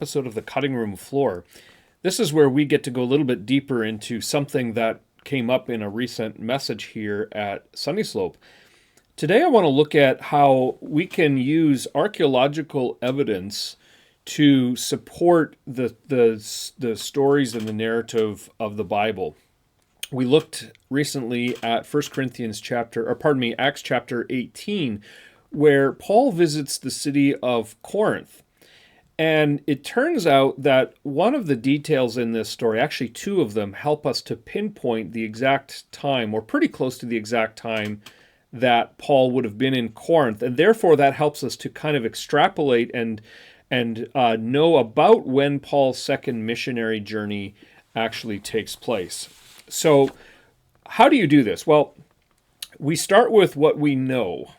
episode of the Cutting Room Floor. This is where we get to go a little bit deeper into something that came up in a recent message here at Sunny Slope. Today I want to look at how we can use archaeological evidence to support the stories and the narrative of the Bible. We looked recently at Acts chapter 18, where Paul visits the city of Corinth. And it turns out that one of the details in this story, actually two of them, help us to pinpoint the exact time, or pretty close to the exact time, that Paul would have been in Corinth. And therefore that helps us to kind of extrapolate and know about when Paul's second missionary journey actually takes place. So how do you do this? Well, we start with what we know.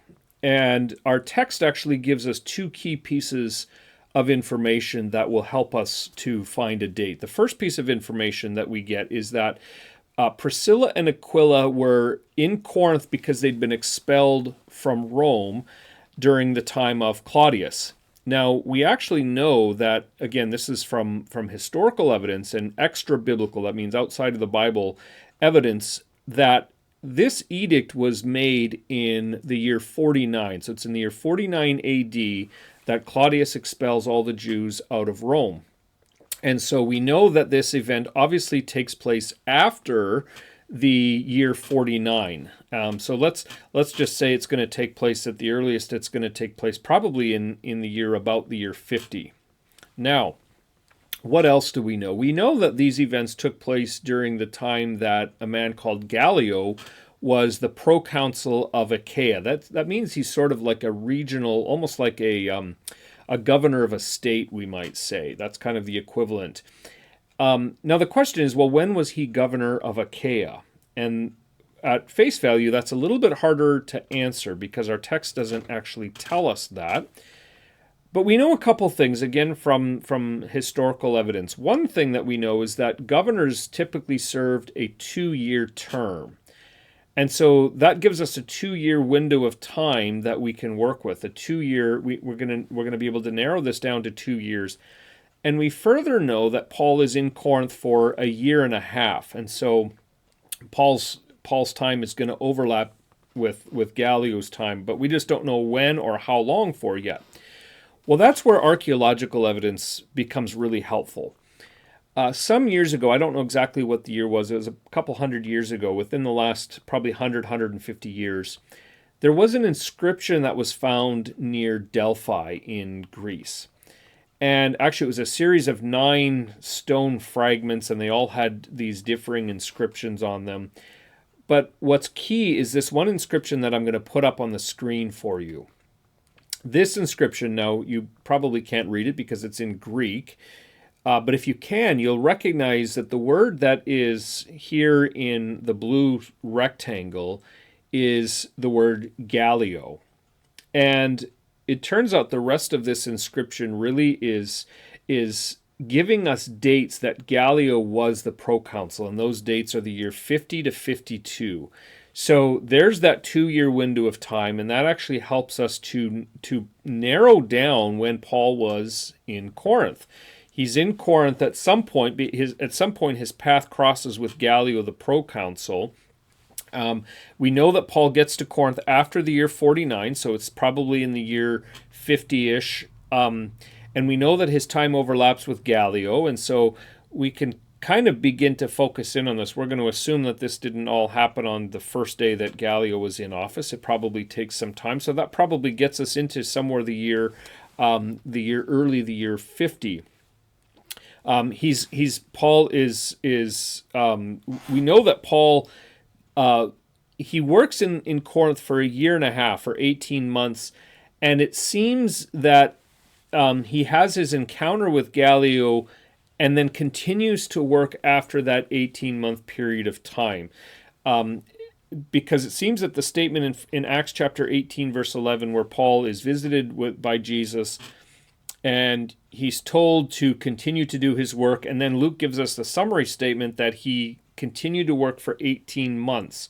And our text actually gives us two key pieces of information that will help us to find a date. The first piece of information that we get is that Priscilla and Aquila were in Corinth because they'd been expelled from Rome during the time of Claudius. Now, we actually know that, again, this is from historical evidence and extra-biblical, that means outside of the Bible, evidence that this edict was made in the year 49. So it's in the year 49 AD that Claudius expels all the Jews out of Rome. And so we know that this event obviously takes place after the year 49. So let's just say it's going to take place at the earliest. It's going to take place probably in the year about the year 50. Now, what else do we know? We know that these events took place during the time that a man called Gallio was the proconsul of Achaia. That means he's sort of like a regional, almost like a governor of a state, we might say. That's kind of the equivalent. Now the question is, well, when was he governor of Achaia? And at face value, that's a little bit harder to answer because our text doesn't actually tell us that. But we know a couple things, again, from historical evidence. One thing that we know is that governors typically served a 2-year term. And so that gives us a 2-year window of time that we can work with. A 2-year, we're gonna be able to narrow this down to 2 years. And we further know that Paul is in Corinth for a year and a half. And so Paul's time is going to overlap with Gallio's time, but we just don't know when or how long for yet. Well, that's where archaeological evidence becomes really helpful. Some years ago, I don't know exactly what the year was, it was a couple hundred years ago, within the last probably 150 years, there was an inscription that was found near Delphi in Greece. And actually, it was a series of 9 stone fragments, and they all had these differing inscriptions on them. But what's key is this one inscription that I'm going to put up on the screen for you. This inscription, now, you probably can't read it because it's in Greek, but if you can, you'll recognize that the word that is here in the blue rectangle is the word Gallio. And it turns out the rest of this inscription really is giving us dates that Gallio was the proconsul, and those dates are the year 50 to 52. So there's that 2-year window of time, and that actually helps us to narrow down when Paul was in Corinth. He's in Corinth at some point. His path crosses with Gallio, the proconsul. We know that Paul gets to Corinth after the year 49, so it's probably in the year 50-ish. And we know that his time overlaps with Gallio, and so we can kind of begin to focus in on this. We're going to assume that this didn't all happen on the first day that Gallio was in office. It probably takes some time, so that probably gets us into somewhere the year 50. Paul is we know that Paul he works in Corinth for a year and a half, for 18 months, and it seems that he has his encounter with Gallio and then continues to work after that 18-month period of time. Because it seems that the statement in Acts chapter 18, verse 11, where Paul is visited by Jesus, and he's told to continue to do his work, and then Luke gives us the summary statement that he continued to work for 18 months.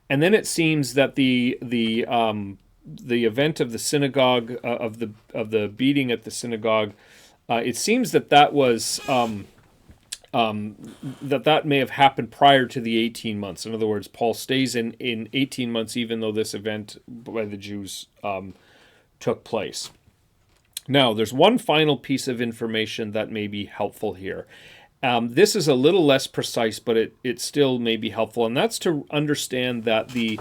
And then it seems that the event of the synagogue, of the beating at the synagogue, It seems that that was that may have happened prior to the 18 months. In other words, Paul stays in 18 months, even though this event by the Jews took place. Now, there's one final piece of information that may be helpful here. This is a little less precise, but it still may be helpful, and that's to understand that the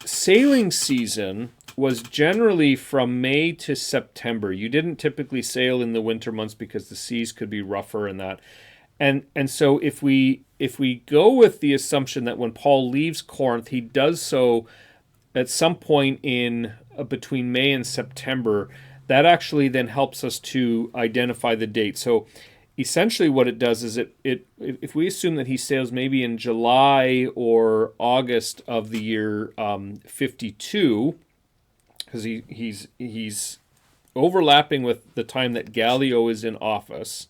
sailing season was generally from May to September. You didn't typically sail in the winter months because the seas could be rougher and that. And so if we go with the assumption that when Paul leaves Corinth, he does so at some point in between May and September, that actually then helps us to identify the date. So essentially what it does is if we assume that he sails maybe in July or August of the year 52, because he's overlapping with the time that Gallio is in office,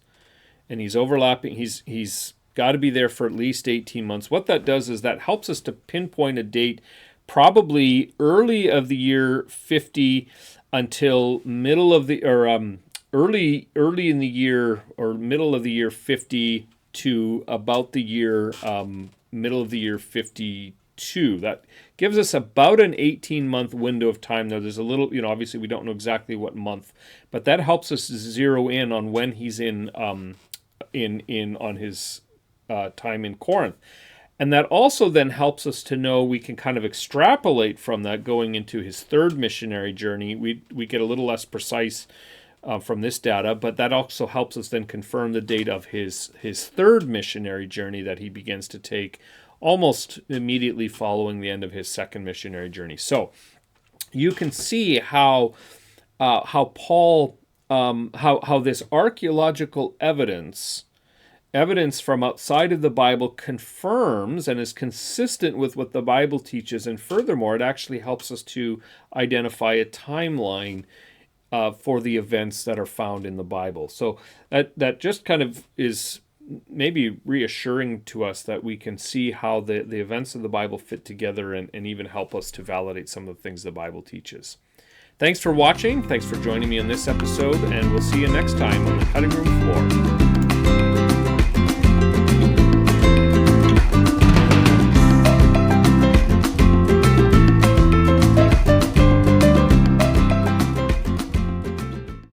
and he's overlapping. He's got to be there for at least 18 months. What that does is that helps us to pinpoint a date, probably early of the year 50 until middle of the early in the year or middle of the year 50 to about the year middle of the year 52. That gives us about an 18-month window of time. Now, there's a little, obviously we don't know exactly what month, but that helps us zero in on when he's in on his time in Corinth. And that also then helps us to know, we can kind of extrapolate from that going into his third missionary journey. We get a little less precise from this data, but that also helps us then confirm the date of his third missionary journey that he begins to take almost immediately following the end of his second missionary journey. So you can see how Paul, how this archaeological evidence from outside of the Bible confirms and is consistent with what the Bible teaches, and furthermore, it actually helps us to identify a timeline for the events that are found in the Bible. So that just kind of is maybe reassuring to us that we can see how the events of the Bible fit together and even help us to validate some of the things the Bible teaches. Thanks for watching. Thanks for joining me on this episode, and we'll see you next time on the cutting room floor.